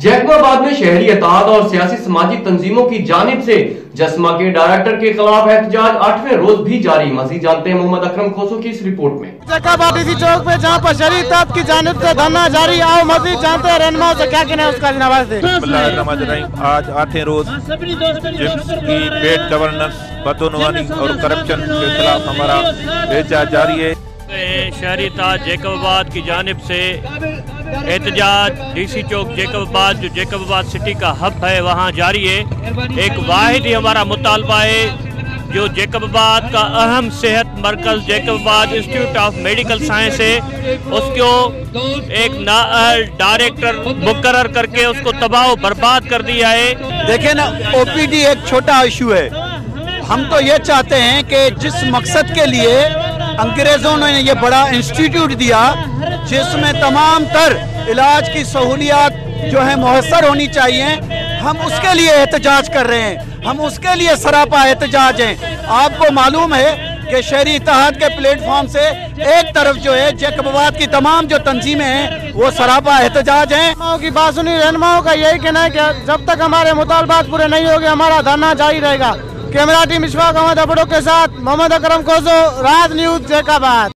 जैकबाबाद में शहरी इत्तेहाद और सियासी समाजी तंजीमों की जानिब से जस्मा के डायरेक्टर के खिलाफ एहतजाज 8वें रोज भी जारी। मजीद जानते हैं मोहम्मद अकरम खोसो की इस रिपोर्ट में। जैकबाबाद इसी चौक पे जहाँ पर शहरी इत्तेहाद की जानिब से धरना जारी। आओ मजीद जानते हैं रहनुमाओं से क्या कहना है उसका नवाज दे। आज 8वें रोज जिसकी बेड गवर्नेंस, बदनवानी और करप्शन के खिलाफ हमारा एहतजाज जारी है। शहरी इत्तेहाद जैकबाबाद की जानिब से एहतजाज डीसी चौक जैकबाबाद, जो जैकबाबाद सिटी का हब है, वहाँ जारी है। एक वाहिद ही हमारा मुतालबा है, जो जैकबाबाद का अहम सेहत मरकज Jacobabad institute of medical science है, उसको एक डायरेक्टर मुकर्रर करके उसको तबाह बर्बाद कर दिया है। देखें ना, ओपीडी एक छोटा इशू है। हम तो ये चाहते हैं कि जिस मकसद के लिए अंग्रेजों ने ये बड़ा इंस्टीट्यूट दिया, जिसमें तमाम तर इलाज की सहूलियात जो है मुयस्सर होनी चाहिए, हम उसके लिए एहतजाज कर रहे हैं। हम उसके लिए सरापा एहतजाज हैं। आपको मालूम है कि शहरी इत्तेहाद के प्लेटफॉर्म से एक तरफ जो है जैकबाबाद की तमाम जो तंजीमें हैं वो सरापा एहतजाज हैं। की बात सुनी, रहनुमाओं का यही कहना है कि जब तक हमारे मुतालबात पूरे नहीं होंगे हमारा धरना जारी रहेगा। कैमरा टीम इशफाक अहमद अपड़ों के साथ मोहम्मद अकरम खोसो, राज न्यूज़ जैकबाबाद।